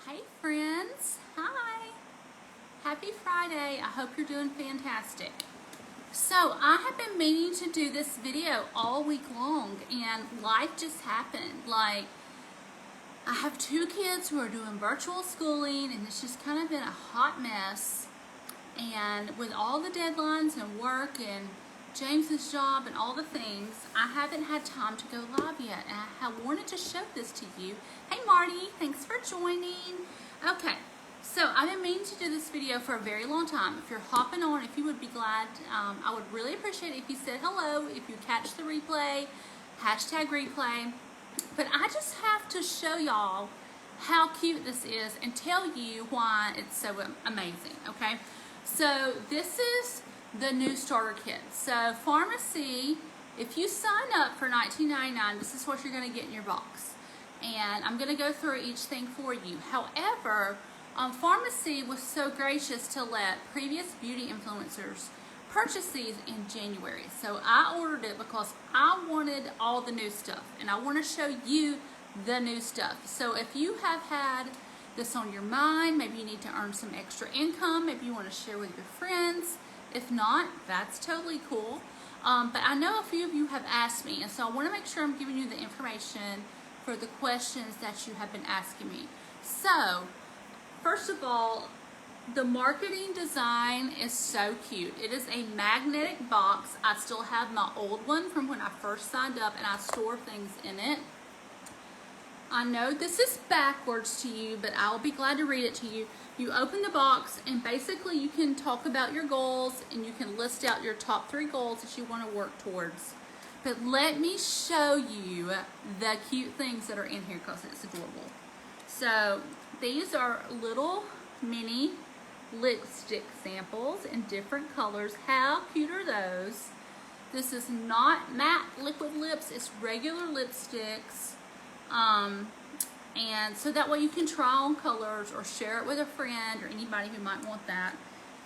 Hey friends, hi, happy Friday. I hope you're doing fantastic. So I have been meaning to do this video all week long and life just happened. Like, I have two kids who are doing virtual schooling and it's just kind of been a hot mess. And with all the deadlines and work and James's job and all the things, I haven't had time to go live yet. And I wanted to show this to you. Hey Marty, thanks for joining. Okay, so I've been meaning to do this video for a very long time. If you're hopping on, if you would be glad, I would really appreciate it if you said hello, if you catch the replay, hashtag replay. But I just have to show y'all how cute this is and tell you why it's so amazing, okay? So this is the new starter kit. So Farmasi, if you sign up for $19.99, this is what you're going to get in your box. And I'm going to go through each thing for you. However, Farmasi was so gracious to let previous beauty influencers purchase these in January. So I ordered it because I wanted all the new stuff. And I want to show you the new stuff. So if you have had this on your mind, maybe you need to earn some extra income, maybe you want to share with your friends. If not, that's totally cool. But I know a few of you have asked me, and so I want to make sure I'm giving you the information for the questions that you have been asking me. So, first of all, the marketing design is so cute. It is a magnetic box. I still have my old one from when I first signed up, and I store things in it. I know this is backwards to you, but I'll be glad to read it to you. You open the box and basically you can talk about your goals and you can list out your top 3 goals that you want to work towards. But let me show you the cute things that are in here because it's adorable. So these are little mini lipstick samples in different colors. How cute are those? This is not matte liquid lips, it's regular lipsticks. And so that way you can try on colors or share it with a friend or anybody who might want that.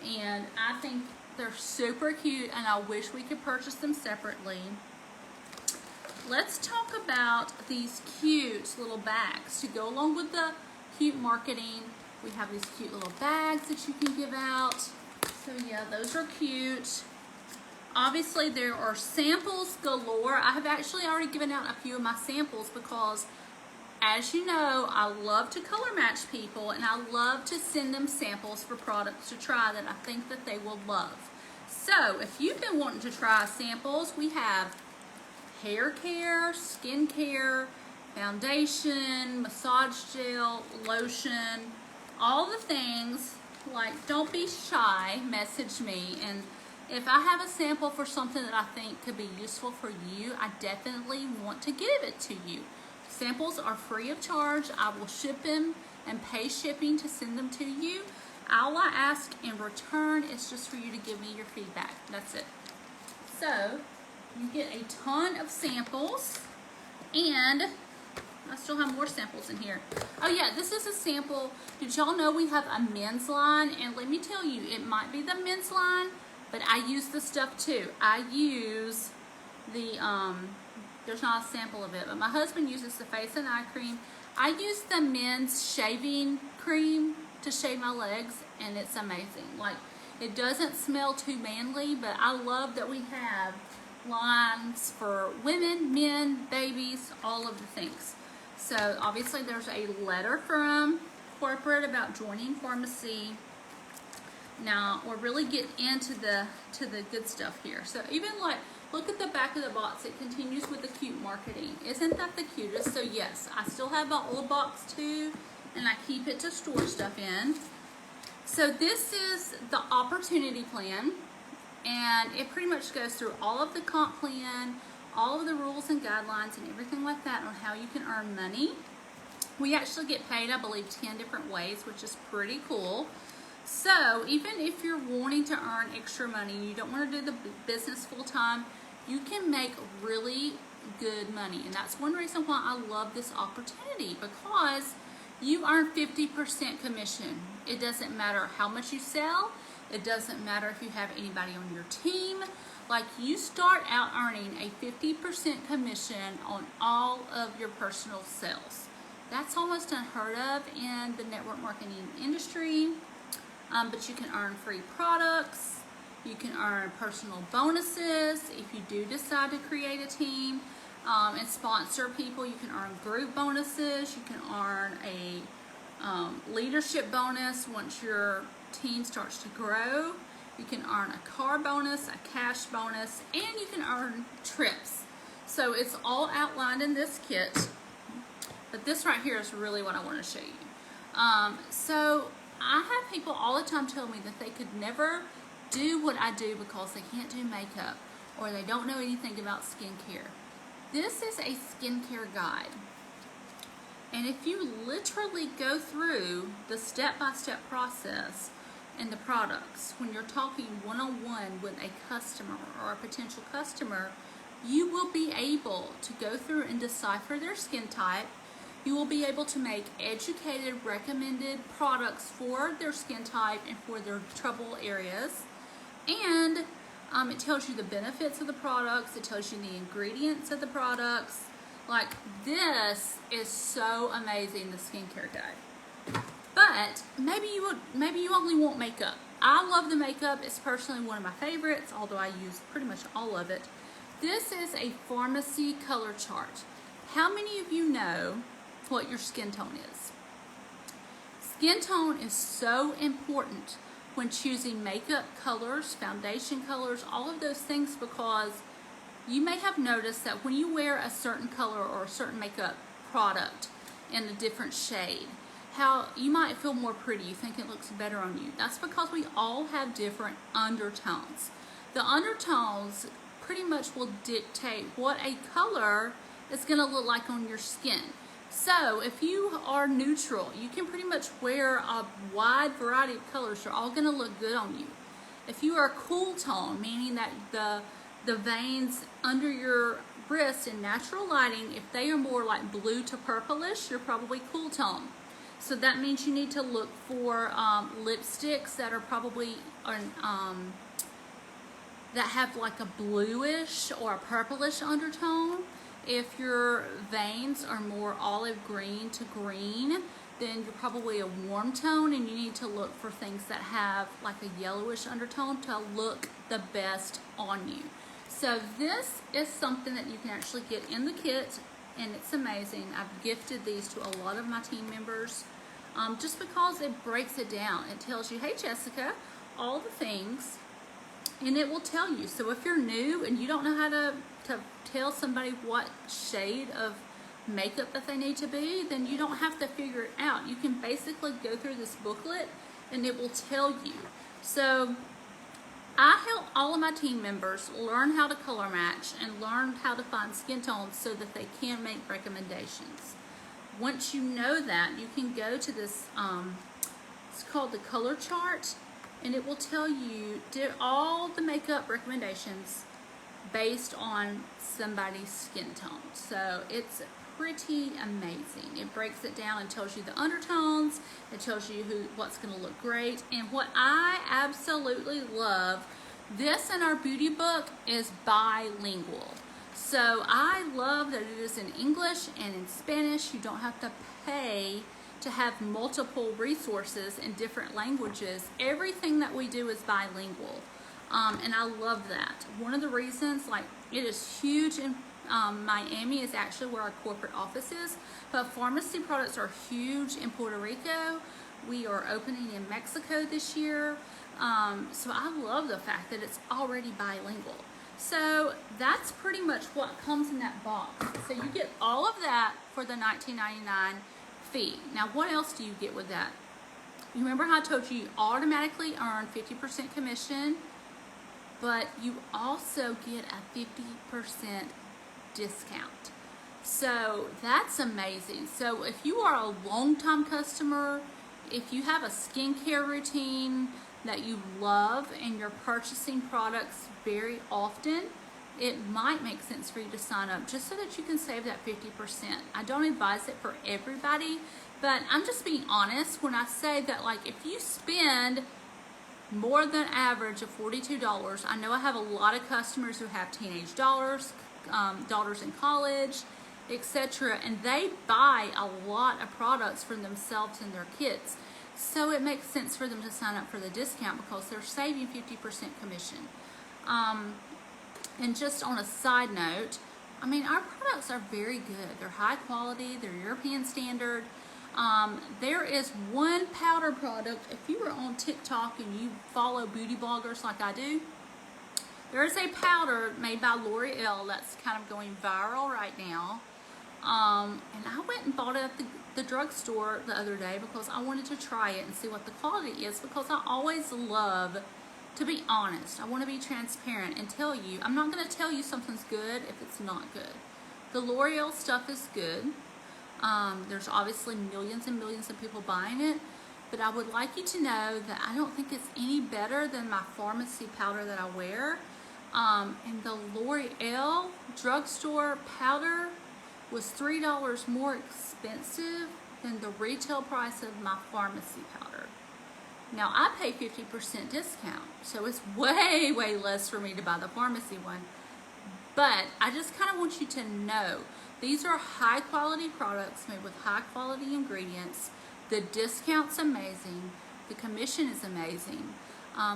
And I think they're super cute and I wish we could purchase them separately. Let's talk about these cute little bags to go along with the cute marketing. We have these cute little bags that you can give out. So yeah, those are cute. Obviously there are samples galore. I have actually already given out a few of my samples because, as you know, I love to color match people and I love to send them samples for products to try that I think that they will love. So if you've been wanting to try samples, we have hair care, skin care, foundation, massage gel, lotion, all the things. Like, don't be shy, message me, and if I have a sample for something that I think could be useful for you, I definitely want to give it to you. Samples are free of charge. I will ship them and pay shipping to send them to you. All I ask in return is just for you to give me your feedback. That's it. So you get a ton of samples, and I still have more samples in here. Oh yeah, this is a sample. Did y'all know we have a men's line? And let me tell you, it might be the men's line, but I use the stuff too. I use the, there's not a sample of it, but my husband uses the face and eye cream. I use the men's shaving cream to shave my legs, and it's amazing. Like, it doesn't smell too manly, but I love that we have lines for women, men, babies, all of the things. So obviously there's a letter from corporate about joining Farmasi. Now we're really getting into the good stuff here. So even like, look at the back of the box. It continues with the cute marketing. Isn't that the cutest? So yes, I still have my old box too, and I keep it to store stuff in. So this is the opportunity plan, and it pretty much goes through all of the comp plan, all of the rules and guidelines and everything like that on how you can earn money. We actually get paid, I believe, 10 different ways, which is pretty cool. So even if you're wanting to earn extra money, you don't want to do the business full time, you can make really good money. And that's one reason why I love this opportunity, because you earn 50% commission. It doesn't matter how much you sell. It doesn't matter if you have anybody on your team. Like, you start out earning a 50% commission on all of your personal sales. That's almost unheard of in the network marketing industry, but you can earn free products. You can earn personal bonuses if you do decide to create a team and sponsor people. You can earn group bonuses. You can earn a leadership bonus once your team starts to grow. You can earn a car bonus, a cash bonus, and you can earn trips. So it's all outlined in this kit, but this right here is really what I want to show you. So I have people all the time tell me that they could never do what I do because they can't do makeup or they don't know anything about skincare. This is a skincare guide. And if you literally go through the step-by-step process and the products, when you're talking one-on-one with a customer or a potential customer, you will be able to go through and decipher their skin type. You will be able to make educated, recommended products for their skin type and for their trouble areas. And it tells you the benefits of the products. It tells you the ingredients of the products. Like, this is so amazing, the skincare guide. But maybe you only want makeup. I love the makeup. It's personally one of my favorites, although I use pretty much all of it. This is a Farmasi color chart. How many of you know what your skin tone is? Skin tone is so important when choosing makeup colors, foundation colors, all of those things, because you may have noticed that when you wear a certain color or a certain makeup product in a different shade, how you might feel more pretty. You think it looks better on you. That's because we all have different undertones. The undertones pretty much will dictate what a color is going to look like on your skin. So if you are neutral, you can pretty much wear a wide variety of colors. They're all going to look good on you. If you are a cool tone, meaning that the veins under your wrist in natural lighting, if they are more like blue to purplish, you're probably cool tone. So that means you need to look for lipsticks that are probably that have like a bluish or a purplish undertone. If your veins are more olive green to green, then you're probably a warm tone, and you need to look for things that have like a yellowish undertone to look the best on you. So this is something that you can actually get in the kit, and it's amazing. I've gifted these to a lot of my team members just because it breaks it down. It tells you, hey Jessica, all the things, and it will tell you. So if you're new and you don't know how to tell somebody what shade of makeup that they need to be, then you don't have to figure it out. You can basically go through this booklet and it will tell you. So I help all of my team members learn how to color match and learn how to find skin tones so that they can make recommendations. Once you know that, you can go to this, it's called the color chart, and it will tell you all the makeup recommendations based on somebody's skin tone. So it's pretty amazing. It breaks it down and tells you the undertones. It tells you what's going to look great. And what I absolutely love, this in our beauty book is bilingual. So I love that it is in English and in Spanish. You don't have to pay to have multiple resources in different languages. Everything that we do is bilingual. And I love that. One of the reasons, like, it is huge in Miami is actually where our corporate office is, but Farmasi products are huge in Puerto Rico. We are opening in Mexico this year. So I love the fact that it's already bilingual. So that's pretty much what comes in that box. So you get all of that for the $19.99 fee. Now what else do you get with that? You remember how I told you automatically earn 50% commission, but you also get a 50% discount. So that's amazing. So if you are a long-time customer, if you have a skincare routine that you love and you're purchasing products very often, it might make sense for you to sign up just so that you can save that 50%. I don't advise it for everybody, but I'm just being honest when I say that, like, if you spend more than average of $42, I know I have a lot of customers who have teenage daughters in college, etc. And they buy a lot of products for themselves and their kids. So it makes sense for them to sign up for the discount because they're saving 50% commission. And just on a side note, I mean, our products are very good. They're high quality, they're European standard. There is one powder product, if you were on TikTok and you follow beauty bloggers like I do, there is a powder made by L'Oreal that's kind of going viral right now. And I went and bought it at the drugstore the other day because I wanted to try it and see what the quality is, because I always love to be honest. I want to be transparent and tell you. I'm not going to tell you something's good if it's not good. The L'Oreal stuff is good. There's obviously millions and millions of people buying it, but I would like you to know that I don't think it's any better than my Farmasi powder that I wear. And the L'Oreal drugstore powder was $3 more expensive than the retail price of my Farmasi powder. Now, I pay 50% discount, so it's way, way less for me to buy the Farmasi one. But I just kind of want you to know, these are high quality products made with high quality ingredients. The discount's amazing. The commission is amazing.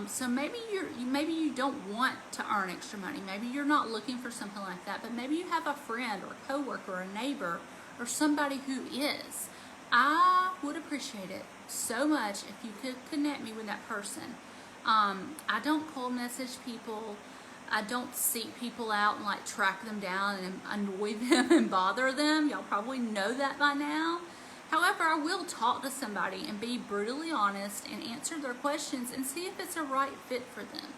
So maybe you don't want to earn extra money. Maybe you're not looking for something like that, but maybe you have a friend or a coworker or a neighbor or somebody who is. I would appreciate it so much if you could connect me with that person. I don't cold message people. I don't seek people out and like track them down and annoy them and bother them. Y'all probably know that by now. However, I will talk to somebody and be brutally honest and answer their questions and see if it's a right fit for them.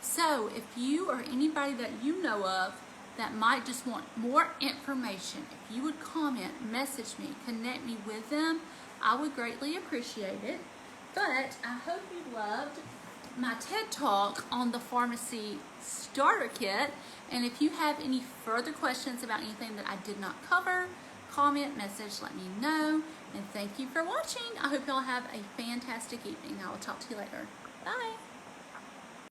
So if you or anybody that you know of that might just want more information, if you would comment, message me, connect me with them, I would greatly appreciate it. But I hope you loved my TED Talk on the Farmasi Starter Kit. And if you have any further questions about anything that I did not cover, comment, message, let me know. And thank you for watching. I hope y'all have a fantastic evening. I will talk to you later. Bye.